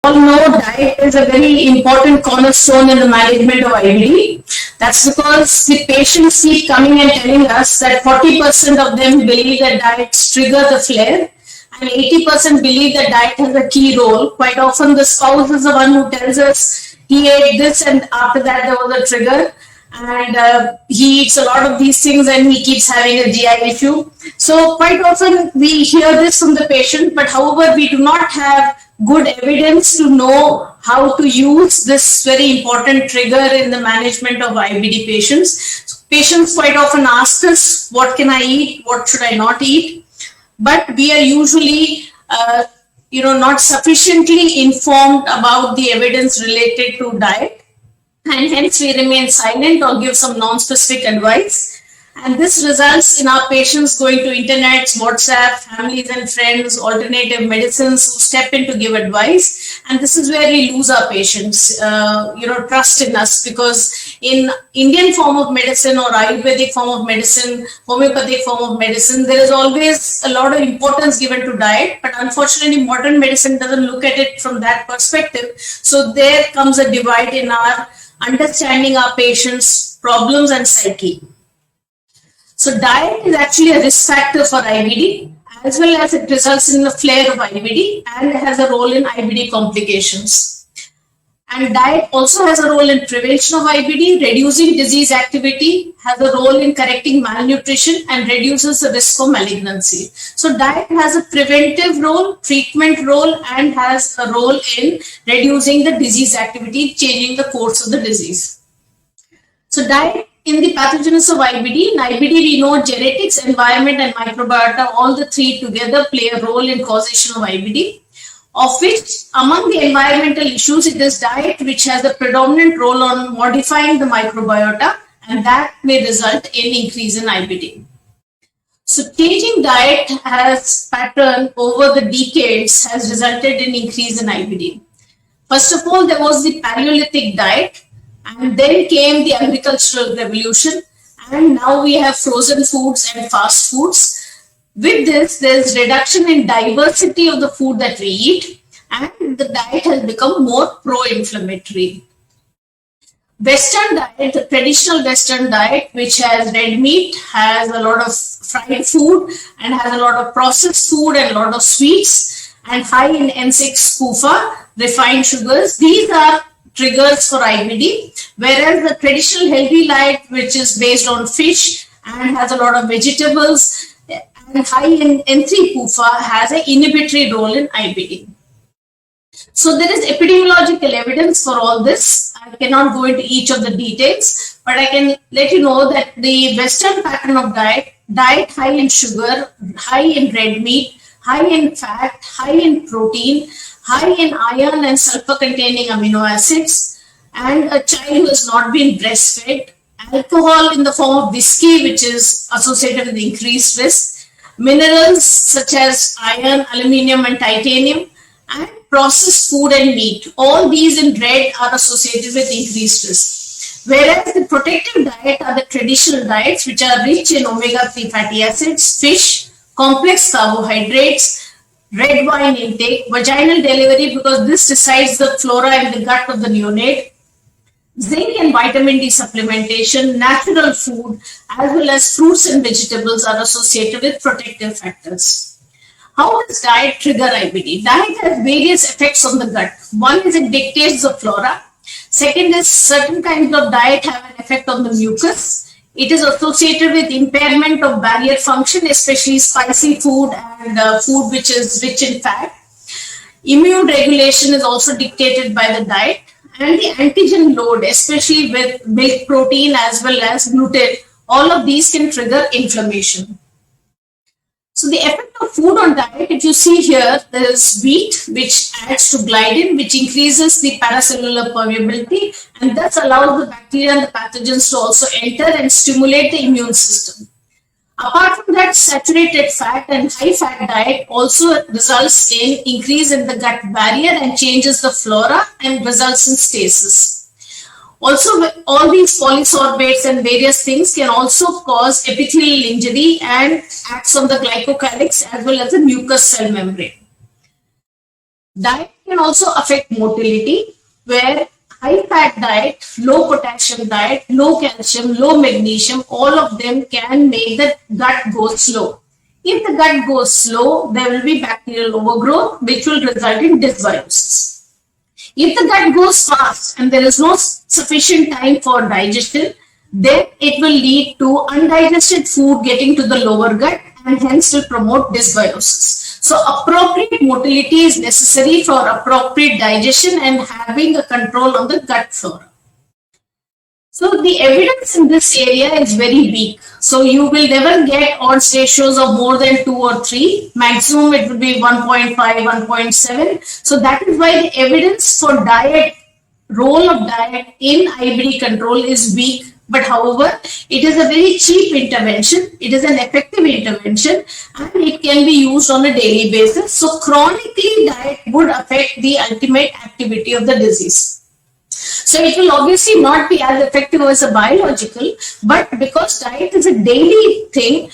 All know diet is a very important cornerstone in the management of IBD. That's because the patients keep coming and telling us that 40% of them believe that diets trigger the flare and 80% believe that diet has a key role. Quite often the spouse is the one who tells us he ate this and after that there was a trigger, and he eats a lot of these things and he keeps having a GI issue. So quite often we hear this from the patient, but however we do not have good evidence to know how to use this very important trigger in the management of IBD patients. So patients quite often ask us, what can I eat? What should I not eat? But we are usually not sufficiently informed about the evidence related to diet, and hence we remain silent or give some non-specific advice. And this results in our patients going to internet, WhatsApp, families and friends, alternative medicines who step in to give advice. And this is where we lose our patients, trust in us, because in Indian form of medicine or Ayurvedic form of medicine, homeopathic form of medicine, there is always a lot of importance given to diet. But unfortunately, modern medicine doesn't look at it from that perspective. So there comes a divide in our understanding our patients' problems and psyche. So diet is actually a risk factor for IBD, as well as it results in a flare of IBD and has a role in IBD complications. And diet also has a role in prevention of IBD, reducing disease activity, has a role in correcting malnutrition and reduces the risk of malignancy. So diet has a preventive role, treatment role, and has a role in reducing the disease activity, changing the course of the disease. So diet in the pathogenesis of IBD, in IBD we know genetics, environment and microbiota, all the three together play a role in causation of IBD, of which among the environmental issues it is diet which has a predominant role on modifying the microbiota, and that may result in increase in IBD. So changing diet as pattern over the decades has resulted in increase in IBD. First of all, there was the Paleolithic diet, and then came the agricultural revolution, and now we have frozen foods and fast foods. With this, there is reduction in diversity of the food that we eat, and the diet has become more pro-inflammatory. Western diet, the traditional Western diet, which has red meat, has a lot of fried food, and has a lot of processed food and a lot of sweets, and high in N6 PUFA, refined sugars. These are triggers for IBD, whereas the traditional healthy diet, which is based on fish and has a lot of vegetables and high in N3 PUFA, has an inhibitory role in IBD. So there is epidemiological evidence for all this. I cannot go into each of the details, but I can let you know that the Western pattern of diet high in sugar, high in red meat, high in fat, high in protein, high in iron and sulfur containing amino acids, and a child who has not been breastfed, alcohol in the form of whiskey, which is associated with increased risk, minerals such as iron, aluminium and titanium, and processed food and meat. All these in red are associated with increased risk. Whereas the protective diet are the traditional diets, which are rich in omega-3 fatty acids, fish, complex carbohydrates, red wine intake, vaginal delivery because this decides the flora in the gut of the neonate, zinc and vitamin D supplementation, natural food, as well as fruits and vegetables are associated with protective factors. How does diet trigger IBD? Diet has various effects on the gut. One is it dictates the flora. Second is certain kinds of diet have an effect on the mucus. It is associated with impairment of barrier function, especially spicy food and food which is rich in fat. Immune regulation is also dictated by the diet, and the antigen load, especially with milk protein as well as gluten, all of these can trigger inflammation. So the effect of food on diet, if you see here, there is wheat, which adds to gliadin, which increases the paracellular permeability and thus allows the bacteria and the pathogens to also enter and stimulate the immune system. Apart from that, saturated fat and high fat diet also results in increase in the gut barrier and changes the flora and results in stasis. Also, all these polysorbates and various things can also cause epithelial injury and acts on the glycocalyx as well as the mucous cell membrane. Diet can also affect motility, where high fat diet, low potassium diet, low calcium, low magnesium, all of them can make the gut go slow. If the gut goes slow, there will be bacterial overgrowth, which will result in dysbiosis. If the gut goes fast and there is no sufficient time for digestion, then it will lead to undigested food getting to the lower gut and hence will promote dysbiosis. So appropriate motility is necessary for appropriate digestion and having a control on the gut flora. So the evidence in this area is very weak. So you will never get odds ratios of more than 2 or 3. Maximum it will be 1.5, 1.7. So that is why the evidence for diet, role of diet in IBD control is weak. But however, it is a very cheap intervention. It is an effective intervention and it can be used on a daily basis. So chronically, diet would affect the ultimate activity of the disease. So it will obviously not be as effective as a biological, but because diet is a daily thing,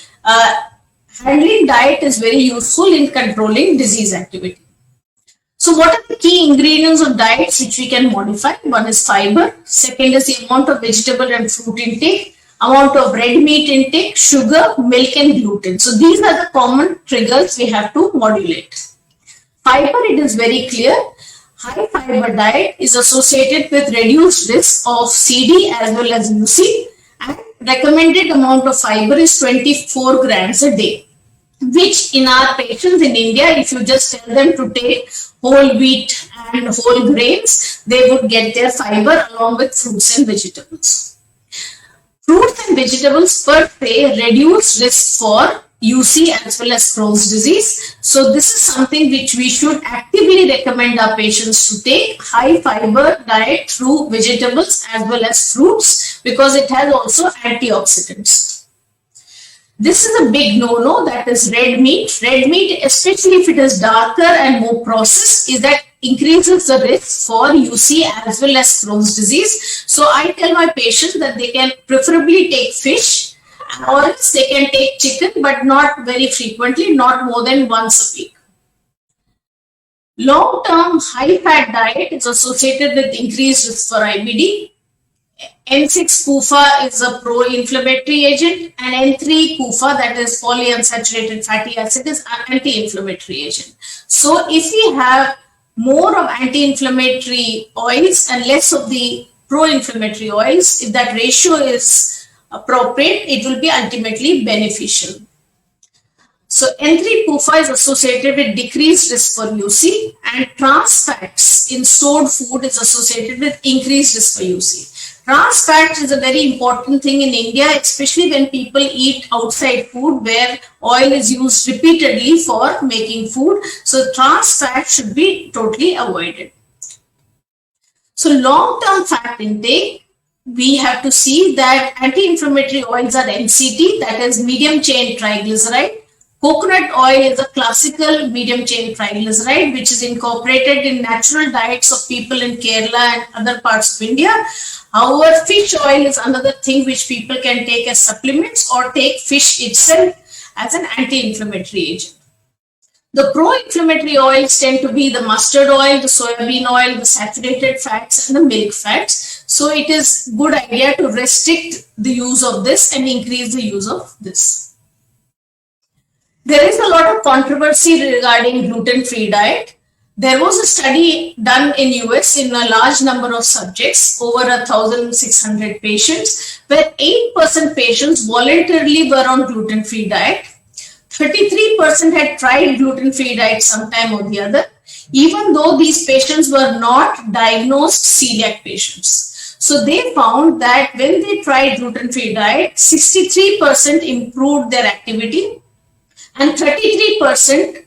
handling diet is very useful in controlling disease activity. So what are the key ingredients of diets which we can modify? One is fiber, second is the amount of vegetable and fruit intake, amount of red meat intake, sugar, milk and gluten. So these are the common triggers we have to modulate. Fiber, it is very clear. High fiber diet is associated with reduced risk of CD as well as UC, and recommended amount of fiber is 24 grams a day, which in our patients in India, if you just tell them to take whole wheat and whole grains, they would get their fiber along with fruits and vegetables. Fruits and vegetables per se reduce risk for UC as well as Crohn's disease. So this is something which we should actively recommend our patients to take high fiber diet through vegetables as well as fruits, because it has also antioxidants. This is a big no-no, that is red meat. Red meat, especially if it is darker and more processed, is that increases the risk for UC as well as Crohn's disease. So I tell my patients that they can preferably take fish, or else they can take chicken, but not very frequently, not more than once a week. Long-term high-fat diet is associated with increased risk for IBD. N6-PUFA is a pro-inflammatory agent, and N3-PUFA, that is polyunsaturated fatty acid, is an anti-inflammatory agent. So if we have more of anti-inflammatory oils and less of the pro-inflammatory oils, if that ratio is appropriate, it will be ultimately beneficial. So N3-PUFA is associated with decreased risk for UC, and trans fats in stored food is associated with increased risk for UC. Trans fat is a very important thing in India, especially when people eat outside food where oil is used repeatedly for making food. So trans fat should be totally avoided. So long-term fat intake, we have to see that anti-inflammatory oils are MCT, that is medium chain triglyceride. Coconut oil is a classical medium chain triglyceride which is incorporated in natural diets of people in Kerala and other parts of India. However, fish oil is another thing which people can take as supplements or take fish itself as an anti-inflammatory agent. The pro-inflammatory oils tend to be the mustard oil, the soybean oil, the saturated fats and the milk fats. So it is good idea to restrict the use of this and increase the use of this. There is a lot of controversy regarding gluten-free diet. There was a study done in US in a large number of subjects, over 1,600 patients, where 8% patients voluntarily were on gluten-free diet. 33% had tried gluten-free diet sometime or the other, even though these patients were not diagnosed celiac patients. So they found that when they tried gluten-free diet, 63% improved their activity, and 38%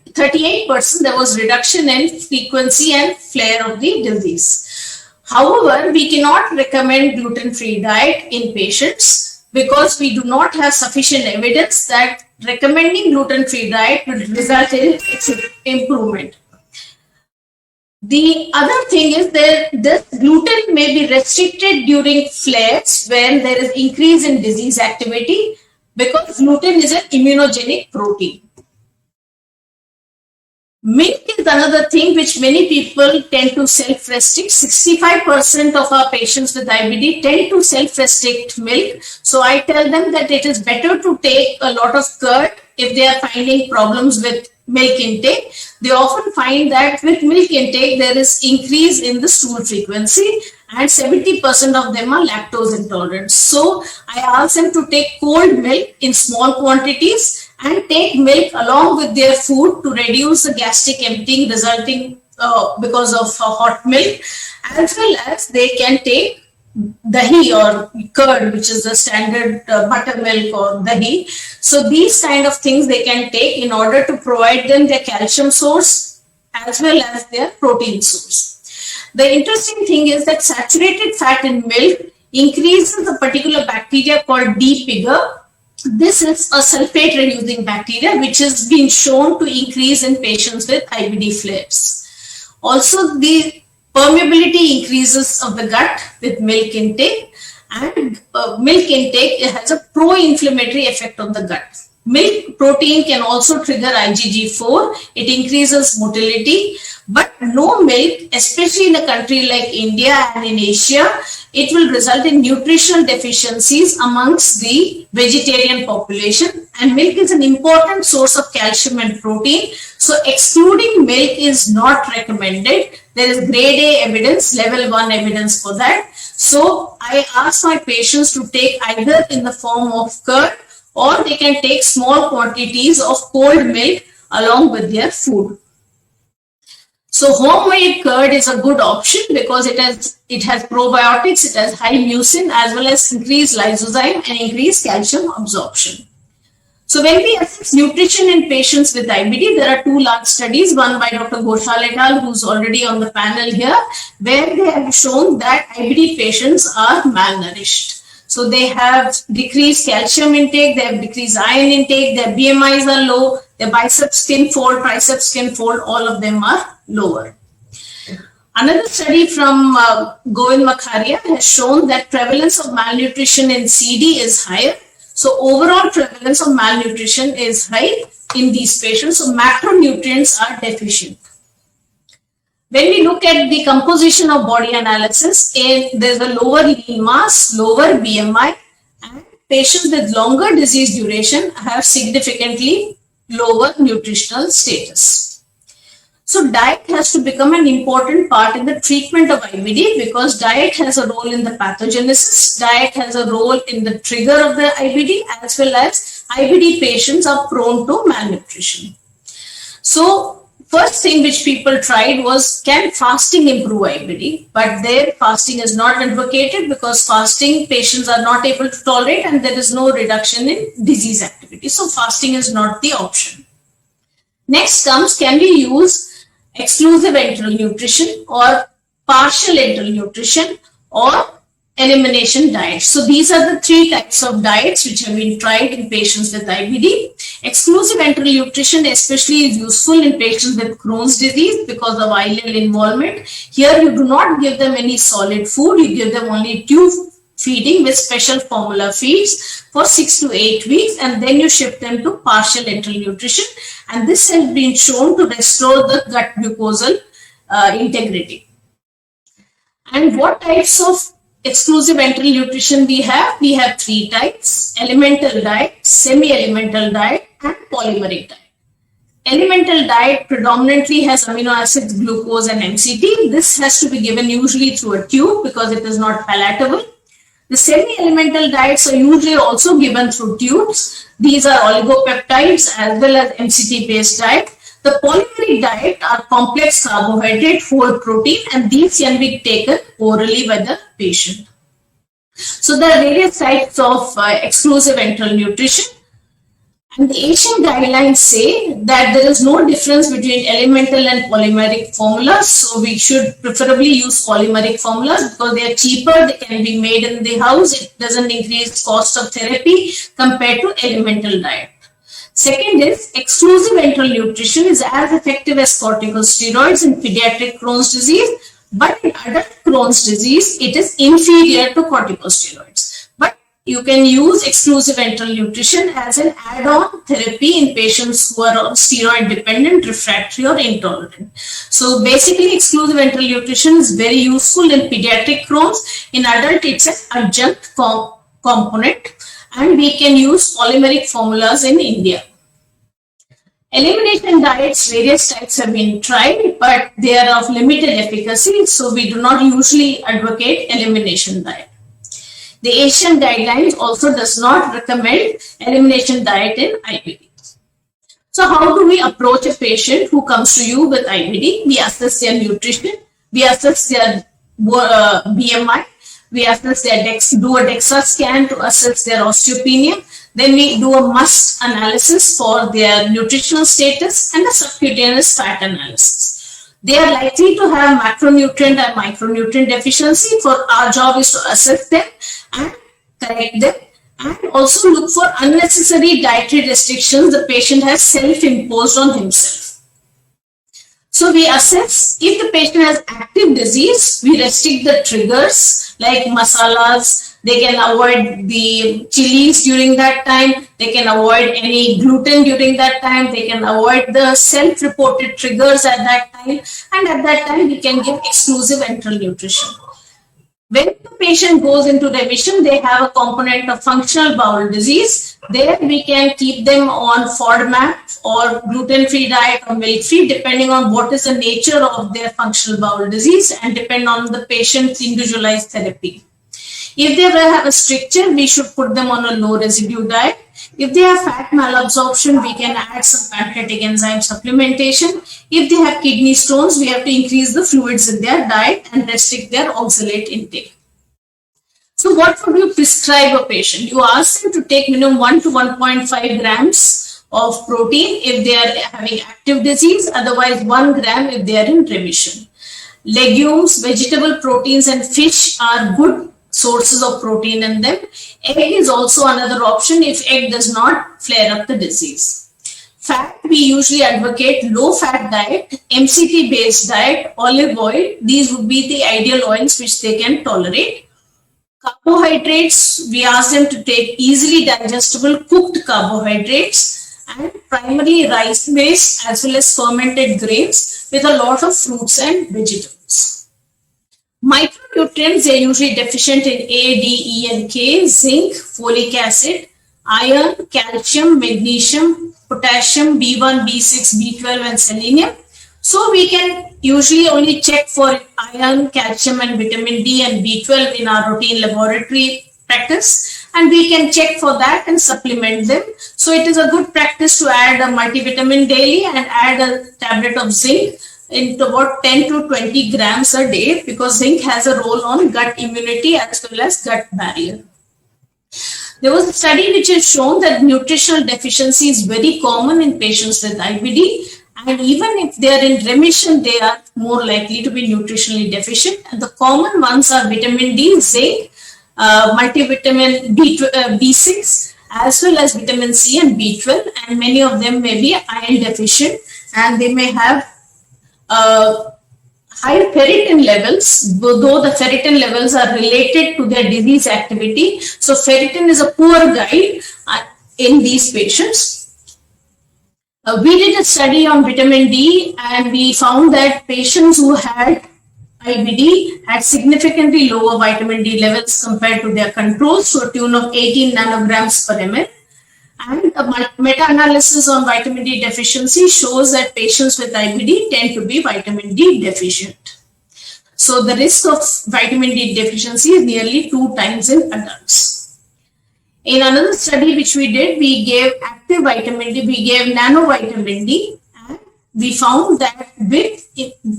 there was reduction in frequency and flare of the disease. However, we cannot recommend gluten-free diet in patients because we do not have sufficient evidence that recommending gluten-free diet will result in its improvement. The other thing is this gluten may be restricted during flares when there is increase in disease activity, because gluten is an immunogenic protein. Milk is another thing which many people tend to self-restrict. 65% of our patients with IBD tend to self-restrict milk. So I tell them that it is better to take a lot of curd if they are finding problems with milk intake. They often find that with milk intake, there is increase in the stool frequency, and 70% of them are lactose intolerant. So I ask them to take cold milk in small quantities and take milk along with their food to reduce the gastric emptying resulting because of hot milk, as well as they can take dahi or curd, which is the standard buttermilk or dahi. So these kind of things they can take in order to provide them their calcium source as well as their protein source. The interesting thing is that saturated fat in milk increases a particular bacteria called D. piger. This is a sulfate reducing bacteria which has been shown to increase in patients with IBD flares. Also, the permeability increases of the gut with milk intake, and milk intake has a pro-inflammatory effect on the gut. Milk protein can also trigger IgG4. It increases motility, but no milk, especially in a country like India and in Asia, it will result in nutritional deficiencies amongst the vegetarian population, and milk is an important source of calcium and protein. So excluding milk is not recommended. There is grade A evidence, level 1 evidence for that. So I ask my patients to take either in the form of curd, or they can take small quantities of cold milk along with their food. So homemade curd is a good option because it has probiotics, it has high mucin as well as increased lysozyme and increased calcium absorption. So when we assess nutrition in patients with IBD, there are two large studies, one by Dr. Ghoshal et al., who's already on the panel here, where they have shown that IBD patients are malnourished. So they have decreased calcium intake, they have decreased iron intake, their BMIs are low, their bicep skin fold, tricep skin fold, all of them are lower. Another study from Govind Makharia has shown that prevalence of malnutrition in CD is higher. So overall prevalence of malnutrition is high in these patients. So macronutrients are deficient. When we look at the composition of body analysis, there's a lower lean mass, lower BMI, and patients with longer disease duration have significantly lower nutritional status. So diet has to become an important part in the treatment of IBD because diet has a role in the pathogenesis, diet has a role in the trigger of the IBD, as well as IBD patients are prone to malnutrition. So first thing which people tried was, can fasting improve IBD? But there fasting is not advocated because fasting patients are not able to tolerate and there is no reduction in disease activity. So fasting is not the option. Next comes, can we use exclusive enteral nutrition or partial enteral nutrition or elimination diets? So these are the three types of diets which have been tried in patients with IBD. Exclusive enteral nutrition especially is useful in patients with Crohn's disease because of ileal involvement. Here you do not give them any solid food, you give them only tube feeding with special formula feeds for 6 to 8 weeks, and then you shift them to partial enteral nutrition, and this has been shown to restore the gut mucosal integrity. And what types of exclusive enteral nutrition we have? We have three types: elemental diet, semi-elemental diet, and polymeric diet. Elemental diet predominantly has amino acids, glucose, and MCT. This has to be given usually through a tube because it is not palatable. The semi-elemental diets are usually also given through tubes. These are oligopeptides as well as MCT-based diet. The polymeric diet are complex carbohydrate, whole protein, and these can be taken orally by the patient. So there are various types of exclusive enteral nutrition. And the Asian guidelines say that there is no difference between elemental and polymeric formulas. So we should preferably use polymeric formulas because they are cheaper, they can be made in the house, it doesn't increase cost of therapy compared to elemental diet. Second is exclusive enteral nutrition is as effective as corticosteroids in pediatric Crohn's disease, but in adult Crohn's disease, it is inferior to corticosteroids. But you can use exclusive enteral nutrition as an add-on therapy in patients who are steroid dependent, refractory or intolerant. So basically exclusive enteral nutrition is very useful in pediatric Crohn's. In adult, it's an adjunct component, and we can use polymeric formulas in India. Elimination diets, various types have been tried, but they are of limited efficacy, so we do not usually advocate elimination diet. The Asian guidelines also does not recommend elimination diet in IBD. So how do we approach a patient who comes to you with IBD? We assess their nutrition, we assess their BMI, we assess their do a DEXA scan to assess their osteopenia. Then we do a must analysis for their nutritional status and a subcutaneous fat analysis. They are likely to have macronutrient and micronutrient deficiency. For our job is to assess them and correct them, and also look for unnecessary dietary restrictions the patient has self-imposed on himself. So we assess if the patient has active disease, we restrict the triggers like masalas. They can avoid the chilies during that time. They can avoid any gluten during that time. They can avoid the self-reported triggers at that time. And at that time, we can give exclusive enteral nutrition. When the patient goes into remission, they have a component of functional bowel disease. There we can keep them on FODMAP or gluten-free diet or milk-free, depending on what is the nature of their functional bowel disease and depend on the patient's individualized therapy. If they have a stricture, we should put them on a low residue diet. If they have fat malabsorption, we can add some pancreatic enzyme supplementation. If they have kidney stones, we have to increase the fluids in their diet and restrict their oxalate intake. So what would you prescribe a patient? You ask them to take minimum 1 to 1.5 grams of protein if they are having active disease, otherwise 1 gram if they are in remission. Legumes, vegetable proteins and fish are good sources of protein in them. Egg is also another option if egg does not flare up the disease. Fat, we usually advocate low fat diet, MCT based diet, olive oil. These would be the ideal oils which they can tolerate. Carbohydrates, we ask them to take easily digestible cooked carbohydrates and primarily rice based as well as fermented grains with a lot of fruits and vegetables. Micronutrients, they are usually deficient in A, D, E and K, zinc, folic acid, iron, calcium, magnesium, potassium, B1, B6, B12 and selenium. So we can usually only check for iron, calcium and vitamin D and B12 in our routine laboratory practice, and we can check for that and supplement them. So it is a good practice to add a multivitamin daily and add a tablet of zinc into about 10 to 20 grams a day, because zinc has a role on gut immunity as well as gut barrier. There was a study which has shown that nutritional deficiency is very common in patients with IBD, and even if they are in remission, they are more likely to be nutritionally deficient. And the common ones are vitamin D, zinc, multivitamin B6, as well as vitamin C and B12, and many of them may be iron deficient, and they may have high ferritin levels, though the ferritin levels are related to their disease activity. So ferritin is a poor guide in these patients. We did a study on vitamin D, and we found that patients who had IBD had significantly lower vitamin D levels compared to their controls, to a tune of 18 nanograms per ml. And a meta-analysis on vitamin D deficiency shows that patients with IBD tend to be vitamin D deficient. So the risk of vitamin D deficiency is nearly 2 times in adults. In another study which we did, we gave active vitamin D, we gave nanovitamin D, and we found that with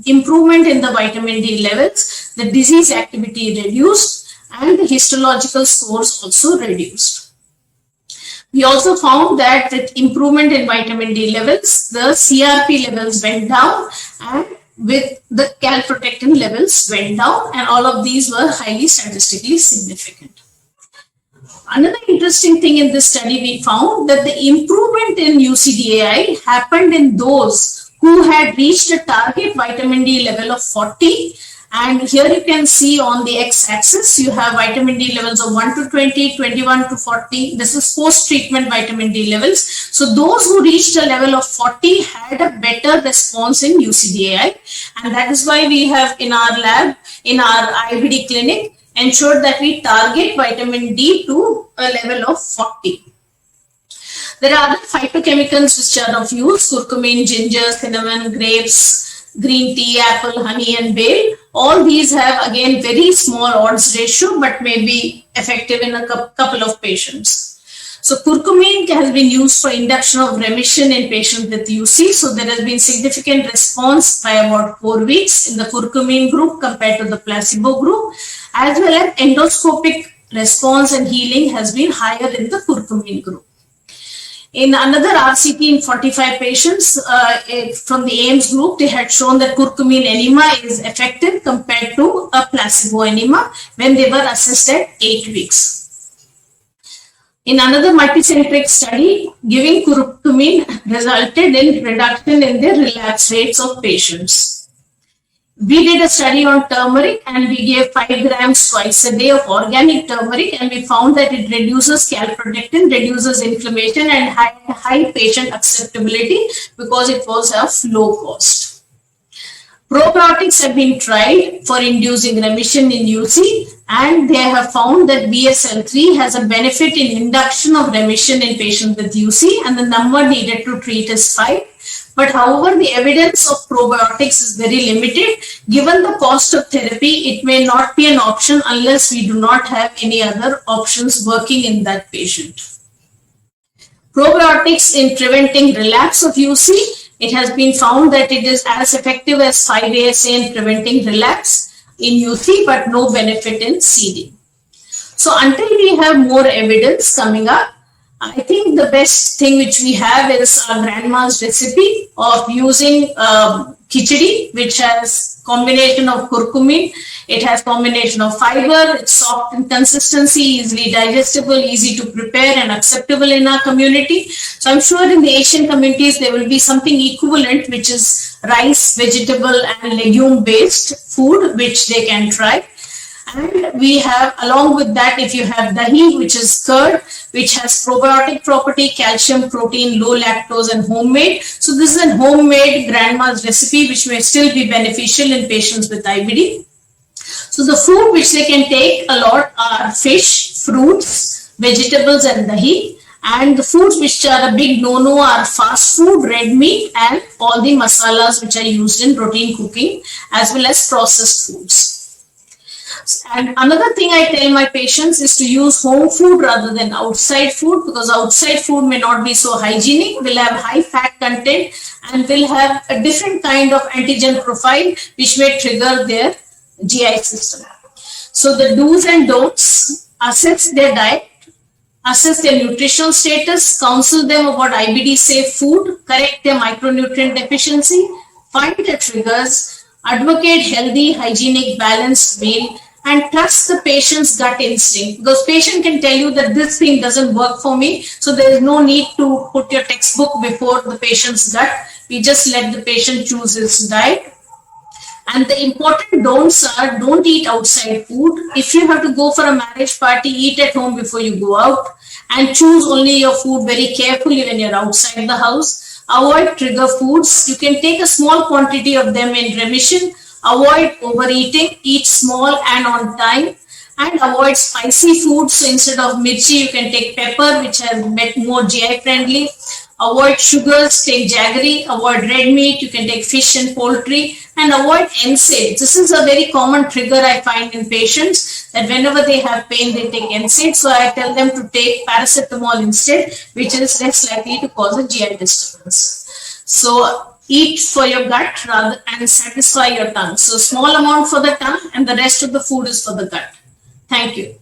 improvement in the vitamin D levels, the disease activity reduced and the histological scores also reduced. We also found that with improvement in vitamin D levels, the CRP levels went down, and with the calprotectin levels went down, and all of these were highly statistically significant. Another interesting thing in this study, we found that the improvement in UCDAI happened in those who had reached a target vitamin D level of 40. And here you can see on the x-axis, you have vitamin D levels of 1 to 20, 21 to 40. This is post-treatment vitamin D levels. So those who reached a level of 40 had a better response in UCDAI. And that is why we have in our lab, in our IBD clinic, ensured that we target vitamin D to a level of 40. There are other phytochemicals which are of use: curcumin, ginger, cinnamon, grapes, green tea, apple, honey, and bay. All these have again very small odds ratio, but may be effective in a couple of patients. So curcumin has been used for induction of remission in patients with UC. So there has been significant response by about 4 weeks in the curcumin group compared to the placebo group, as well as endoscopic response and healing has been higher in the curcumin group. In another RCT in 45 patients from the AIMS group, they had shown that curcumin enema is effective compared to a placebo enema when they were assessed at 8 weeks. In another multicentric study, giving curcumin resulted in reduction in the relapse rates of patients. We did a study on turmeric and we gave 5 grams twice a day of organic turmeric, and we found that it reduces calprotectin, reduces inflammation, and had high patient acceptability because it was of low cost. Probiotics have been tried for inducing remission in UC, and they have found that BSL-3 has a benefit in induction of remission in patients with UC, and the number needed to treat is 5. But however, the evidence of probiotics is very limited. Given the cost of therapy, it may not be an option unless we do not have any other options working in that patient. Probiotics in preventing relapse of UC, it has been found that it is as effective as 5-ASA in preventing relapse in UC, but no benefit in CD. So until we have more evidence coming up, I think the best thing which we have is our grandma's recipe of using khichdi, which has combination of curcumin. It has combination of fiber, it's soft in consistency, easily digestible, easy to prepare, and acceptable in our community. So I'm sure in the Asian communities there will be something equivalent, which is rice, vegetable, and legume based food which they can try. And we have, along with that, if you have dahi, which is curd, which has probiotic property, calcium, protein, low lactose, and homemade. So this is a homemade grandma's recipe which may still be beneficial in patients with IBD. So the food which they can take a lot are fish, fruits, vegetables, and dahi. And the foods which are a big no-no are fast food, red meat, and all the masalas which are used in routine cooking, as well as processed foods. And another thing I tell my patients is to use home food rather than outside food, because outside food may not be so hygienic, will have high fat content, and will have a different kind of antigen profile which may trigger their GI system. So the do's and don'ts: assess their diet, assess their nutritional status, counsel them about IBD safe food, correct their micronutrient deficiency, find the triggers, advocate healthy, hygienic, balanced meal, and trust the patient's gut instinct, because patient can tell you that this thing doesn't work for me. So there is no need to put your textbook before the patient's gut. We just let the patient choose his diet. And the important don'ts are: don't eat outside food. If you have to go for a marriage party, eat at home before you go out, and choose only your food very carefully when you're outside the house. Avoid trigger foods. You can take a small quantity of them in remission. Avoid overeating, eat small and on time, and avoid spicy foods. So instead of mirchi, you can take pepper, which has more GI friendly. Avoid sugars, take jaggery. Avoid red meat, you can take fish and poultry, and avoid NSAIDs. This is a very common trigger I find in patients, that whenever they have pain, they take NSAIDs. So I tell them to take paracetamol instead, which is less likely to cause a GI disturbance. So eat for your gut rather and satisfy your tongue. So small amount for the tongue, and the rest of the food is for the gut. Thank you.